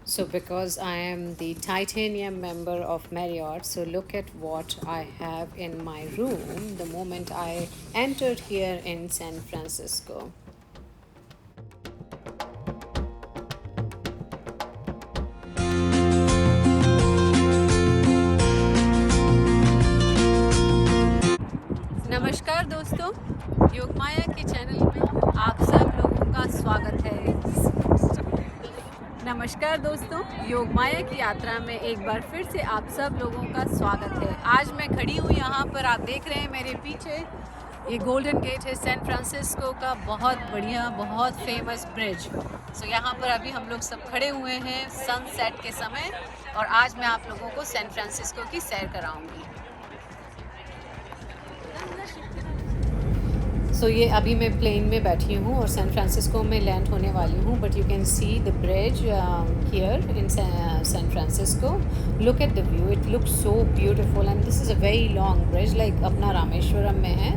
So, because I am the titanium member of Marriott, so look at what I have in my room the moment I entered here in San Francisco. नमस्कार दोस्तों, योगमाया के channel में आप सब लोगों का स्वागत है। नमस्कार दोस्तों, योगमाया की यात्रा में एक बार फिर से आप सब लोगों का स्वागत है। आज मैं खड़ी हूँ यहाँ पर, आप देख रहे हैं मेरे पीछे ये गोल्डन गेट है, सैन फ्रांसिस्को का बहुत बढ़िया, बहुत फेमस ब्रिज। सो यहाँ पर अभी हम लोग सब खड़े हुए हैं सनसेट के समय, और आज मैं आप लोगों को सैन फ्रांसिस्को की सैर कराऊंगी। सो ये अभी मैं प्लेन में बैठी हूँ और सैन फ्रांसिस्को में लैंड होने वाली हूँ, but you can see the bridge here in San Francisco. Look at the view, it looks so beautiful and this is a very long bridge, like अपना रामेश्वरम में है।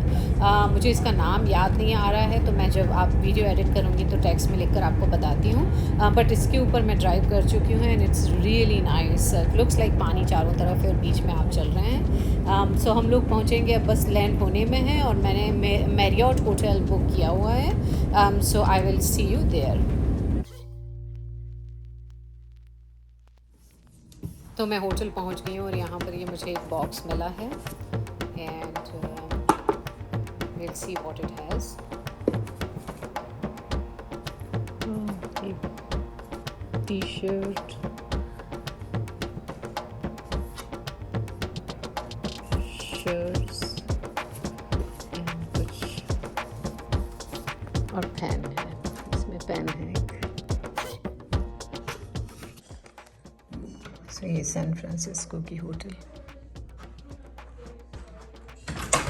मुझे इसका नाम याद नहीं आ रहा है, तो मैं जब आप वीडियो एडिट करूँगी तो टेक्स्ट में लिखकर आपको बताती हूँ। बट इसके ऊपर मैं ड्राइव कर चुकी हूँ and it's really nice. Looks like पानी चारों तरफ है और बीच में आप चल रहे हैं। सो हम लोग पहुँचेंगे, अब बस लैंड होने में है, और मैंने मैरियट होटल बुक किया हुआ है। So I will see you there. तो मैं होटल पहुंच गई हूँ और यहाँ पर ये मुझे एक बॉक्स मिला है and will see what it has. T shirt, shirts and कुछ और पेन है, इसमें पेन है एक। सो ये सैन फ्रांसिस्को की होटल,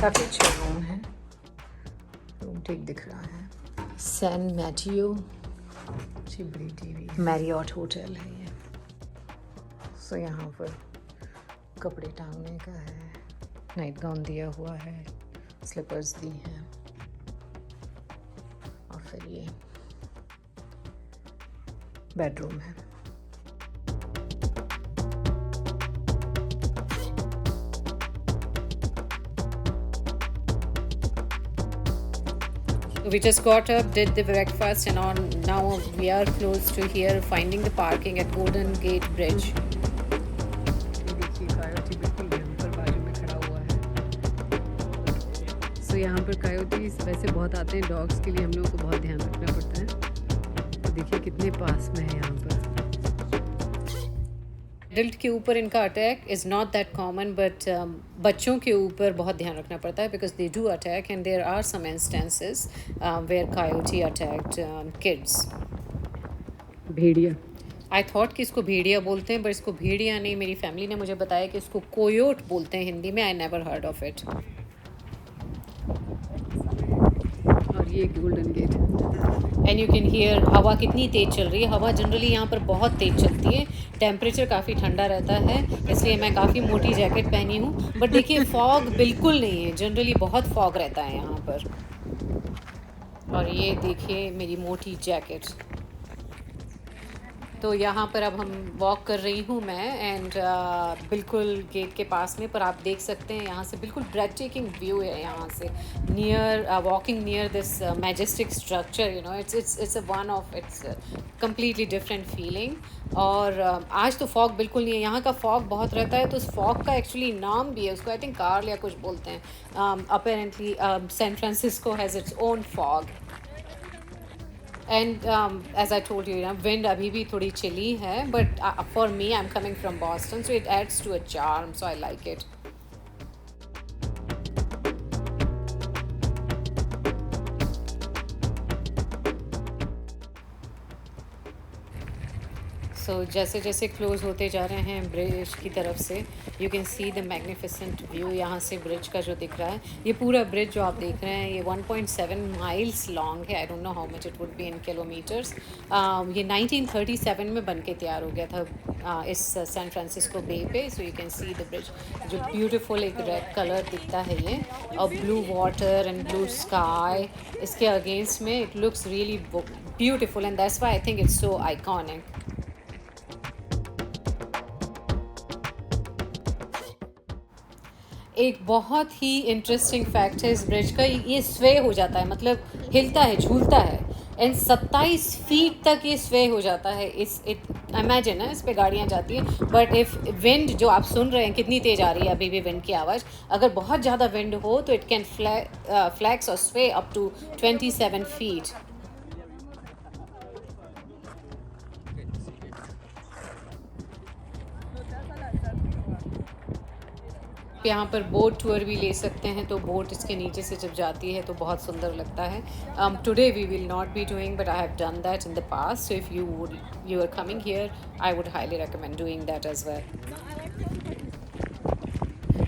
काफ़ी अच्छा रूम है, रूम ठीक दिख रहा है। सैन मैटियो, अच्छी बड़ी टीवी, मैरियट होटल है ये। सो यहाँ पर कपड़े टांगने का है, नाइट गाउन दिया हुआ है, स्लीपर्स दी हैं, और फिर ये बेडरूम है। We just got up, did the breakfast, and now we are close to here finding the parking at Golden Gate Bridge. देखिए कायोटी बिल्कुल यहाँ पर बाजू में खड़ा हुआ है। सो यहाँ पर कायोटीज वैसे बहुत आते हैं, डॉग्स के लिए हम लोगों को बहुत ध्यान रखना पड़ता है। तो देखिए कितने पास में है यहाँ पर। एडल्ट के ऊपर इनका attack is not that common, but बच्चों के ऊपर बहुत ध्यान रखना पड़ता है, because they do attack and there are some instances where coyote attacked kids. भेड़िया, आई थॉट कि इसको भेड़िया बोलते हैं, बट इसको भेड़िया नहीं, मेरी फैमिली ने मुझे बताया कि इसको कोयोट बोलते हैं हिंदी में। I never heard of it. और ये Golden Gate, and you can hear हवा कितनी तेज़ चल रही है। हवा जनरली यहाँ पर बहुत तेज़ चलती है, टेम्परेचर काफ़ी ठंडा रहता है, इसलिए मैं काफ़ी मोटी जैकेट पहनी हूँ। बट देखिए फॉग बिल्कुल नहीं है, जनरली बहुत फॉग रहता है यहाँ पर। और ये देखिए मेरी मोटी जैकेट। तो यहाँ पर अब हम वॉक कर रही हूँ मैं, एंड बिल्कुल गेट के पास में, पर आप देख सकते हैं यहाँ से बिल्कुल ब्रेथ टेकिंग व्यू है यहाँ से, near walking near this majestic structure. You know it's a one of its completely different feeling. और आज तो फॉग बिल्कुल नहीं है, यहाँ का फॉग बहुत रहता है, तो उस फॉग का एक्चुअली नाम भी है, उसको आई थिंक कार्ल या कुछ बोलते हैं। Apparently San Francisco has its own fog. And as I told you, wind अभी भी थोड़ी चिली है, but for me I am coming from Boston, so it adds to a charm, so I like it. So जैसे जैसे close होते जा रहे हैं ब्रिज की तरफ से, you can see the magnificent view यहाँ से ब्रिज का जो दिख रहा है। ये पूरा ब्रिज जो आप देख रहे हैं ये 1.7 माइल्स लॉन्ग है। I don't know how much it would be in kilometres. ये 1937 में बन के तैयार हो गया था इस सैन फ्रांसिस्को बे पे। So you can see the bridge, जो ब्यूटीफुल एक रेड कलर दिखता है ये, और blue water and blue sky इसके अगेंस्ट में, it looks really beautiful, and that's why I think it's so iconic. एक बहुत ही इंटरेस्टिंग फैक्ट है इस ब्रिज का, ये स्वे हो जाता है, मतलब हिलता है, झूलता है। एंड 27 फीट तक ये स्वे हो जाता है। इस इमेजिन है, इस पे गाड़ियाँ जाती हैं, बट इफ़ विंड जो आप सुन रहे हैं कितनी तेज़ आ रही है अभी भी विंड की आवाज़, अगर बहुत ज़्यादा विंड हो तो इट कैन फ्लैक्स और स्वे अप टू 27 फीट। यहाँ पर बोट टूर भी ले सकते हैं, तो बोट इसके नीचे से जब जाती है तो बहुत सुंदर लगता है। Today we will not be doing, but I have done that in the past, so if you are coming here, I would highly recommend doing that as well.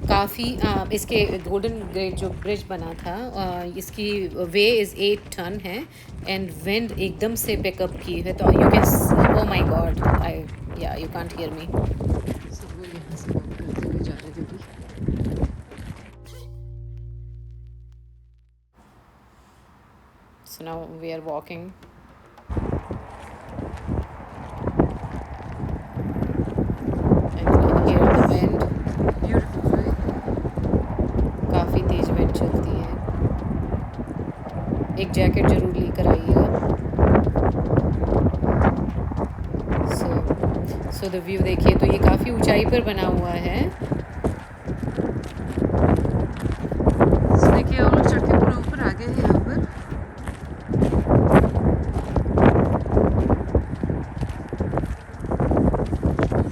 काफ़ी इसके गोल्डन गेट जो ब्रिज बना था, इसकी weigh is 8 ton है, and wind एकदम से pickup की है, तो you can, oh my god, I, या यू कांट हियर मी। सब लोग यहाँ से वॉक करते हुए जा रहे थे। So now we are walking. And you can hear the wind. Beautiful, right? काफ़ी तेज विंड चलती है। एक जैकेट जरूर लेकर आइएगा। सो द व्यू देखिए, तो ये काफ़ी ऊंचाई पर बना हुआ है। देखिए हम लोग चढ़ के पूरा ऊपर आ गए हैं यहाँ पर।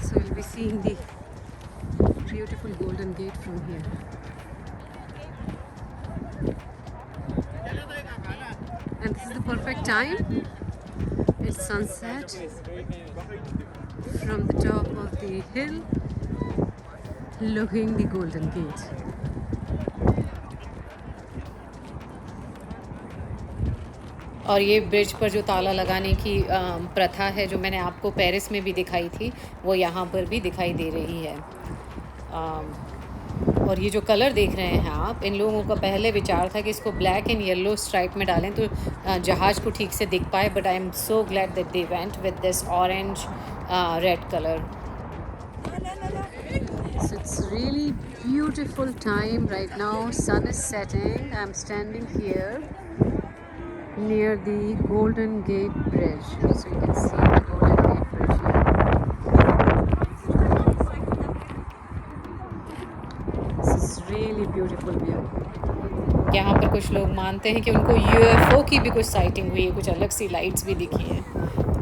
So we'll be seeing the beautiful Golden Gate from here. And this is the perfect time. It's sunset from the top of the hill, looking the Golden Gate. और ये ब्रिज पर जो ताला लगाने की प्रथा है, जो मैंने आपको पेरिस में भी दिखाई थी, वो यहाँ पर भी दिखाई दे रही है। और ये जो कलर देख रहे हैं आप, इन लोगों का पहले विचार था कि इसको ब्लैक एंड येलो स्ट्राइप में डालें तो जहाज़ को ठीक से दिख पाए, but I am so glad that they went with this orange red colour. So it's really beautiful time right now. Sun is setting. I'm standing here near the Golden Gate Bridge, so you can see the Golden Gate Bridge here. This is really beautiful view. यहाँ पर कुछ लोग मानते हैं कि उनको UFO की भी कुछ साइटिंग हुई है, कुछ अलग सी लाइट्स भी दिखी हैं।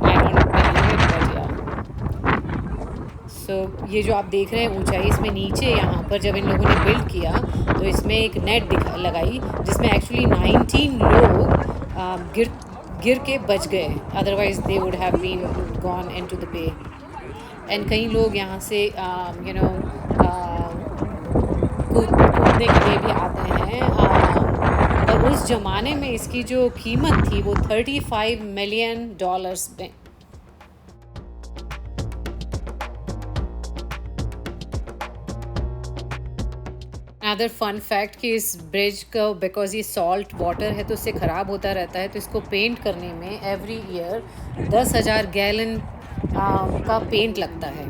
I don't believe it, but yeah. So ये जो आप देख रहे हैं ऊंचाई, इसमें नीचे यहाँ पर जब इन लोगों ने बिल्ड किया तो इसमें एक नेट लगाई, जिसमें एक्चुअली 19 लोग गिर के बच गए, otherwise they would have been gone into the bay. And कई लोग यहाँ से कूदने के लिए भी आते हैं। और उस ज़माने में इसकी जो कीमत थी वो $35 मिलियन में। अदर फन फैक्ट कि इस ब्रिज का, बिकॉज ये सॉल्ट वाटर है तो इससे ख़राब होता रहता है, तो इसको पेंट करने में एवरी ईयर 10,000 गैलन का पेंट लगता है।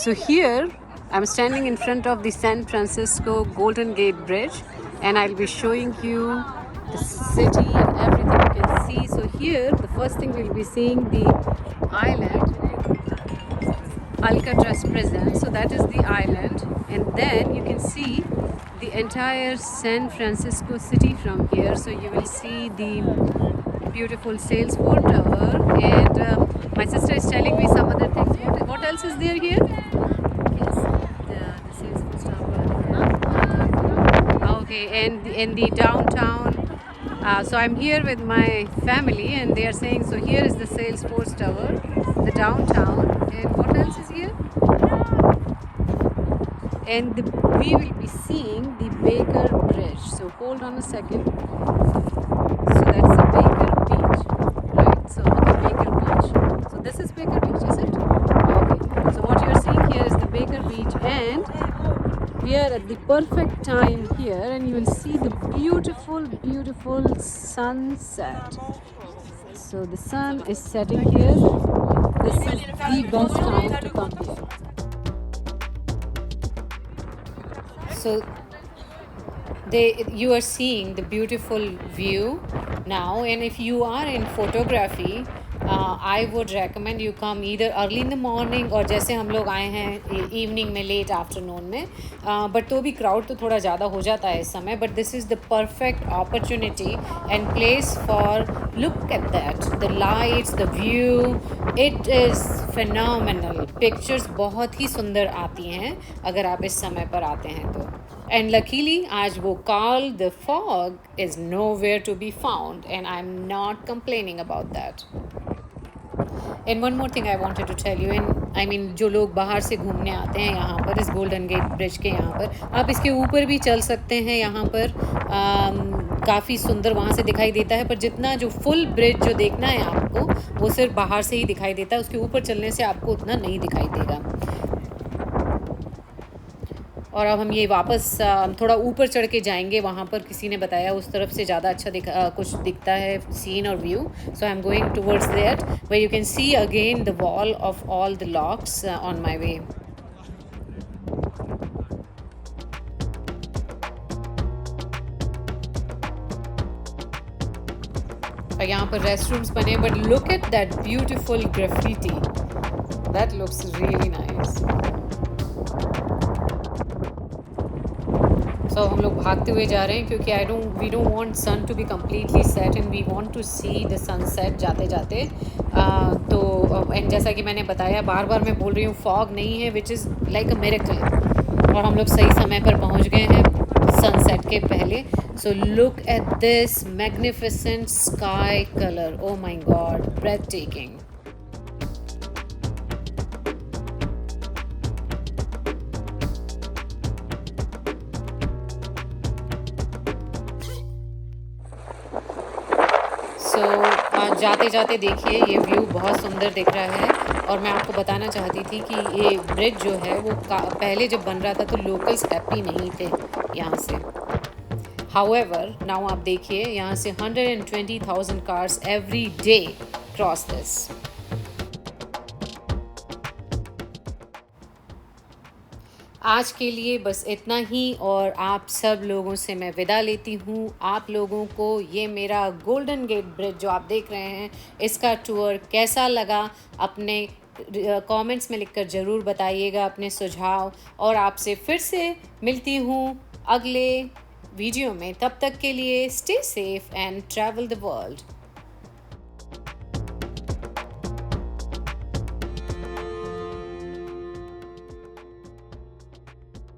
So here I'm standing in front of the San Francisco Golden Gate Bridge, and I'll be showing you the city and everything you can see. So here the first thing we'll be seeing the island, Alcatraz prison. So that is the island, and then you can see the entire San Francisco city from here. So you will see the beautiful Salesforce Tower, and my sister is telling me some other things. What else is there here? Yes, the Salesforce Tower. Okay, and in the downtown. So I'm here with my family, and they are saying, so here is the Salesforce Tower, the downtown, and what else is here? And we will be seeing the Baker Bridge. So hold on a second. So that's the Baker Beach, right? So the Baker Beach. So this is Baker Beach, is it? Okay. So what you are seeing here is the Baker Beach, and we are at the perfect time here, and you will see the beautiful, beautiful sunset. So the sun is setting here. This is the best time to come here. So you are seeing the beautiful view now, and if you are in photography, I would recommend you come either early in the morning और जैसे हम लोग आए हैं evening में, late afternoon में, but तो भी क्राउड तो थोड़ा ज़्यादा हो जाता है इस समय, but this is the perfect opportunity and place for look at that, the lights, the view, it is phenomenal. Pictures बहुत ही सुंदर आती हैं अगर आप इस समय पर आते हैं तो। And luckily, आज वो Carl, the fog is nowhere to be found, and I'm not complaining about that. And one more thing I wanted to tell you, and I mean जो लोग बाहर से घूमने आते हैं यहाँ पर इस गोल्डन गेट ब्रिज के यहाँ पर, आप इसके ऊपर भी चल सकते हैं यहाँ पर, काफ़ी सुंदर वहाँ से दिखाई देता है, पर जितना जो फुल ब्रिज जो देखना है आपको वो सिर्फ बाहर से ही दिखाई देता है, उसके ऊपर चलने से आपको उतना नहीं दिखाई देगा। और अब हम ये वापस थोड़ा ऊपर चढ़ के जाएंगे, वहाँ पर किसी ने बताया उस तरफ से ज़्यादा अच्छा कुछ दिखता है सीन और view, so I am going towards that where you can see again the wall of all the locks on my way. और यहाँ पर रेस्ट रूम्स बने, but look at that beautiful graffiti, that looks really nice. So हम लोग भागते हुए जा रहे हैं क्योंकि we don't want sun to be completely set and we want to see the sunset जाते जाते। तो एंड जैसा कि मैंने बताया, बार बार मैं बोल रही हूँ, फॉग नहीं है, which is like a miracle, और हम लोग सही समय पर पहुँच गए हैं सनसेट के पहले। So look at this magnificent sky colour, oh my God, breathtaking. जाते जाते देखिए ये व्यू बहुत सुंदर दिख रहा है, और मैं आपको बताना चाहती थी कि ये ब्रिज जो है वो पहले जब बन रहा था तो लोकल्स हैप्पी नहीं थे यहाँ से। हाउएवर नाउ आप देखिए यहाँ से 120,000 cars every day cross this. आज के लिए बस इतना ही, और आप सब लोगों से मैं विदा लेती हूँ। आप लोगों को ये मेरा गोल्डन गेट ब्रिज जो आप देख रहे हैं, इसका टूर कैसा लगा अपने कमेंट्स में लिखकर ज़रूर बताइएगा अपने सुझाव, और आपसे फिर से मिलती हूँ अगले वीडियो में। तब तक के लिए stay safe and travel the world.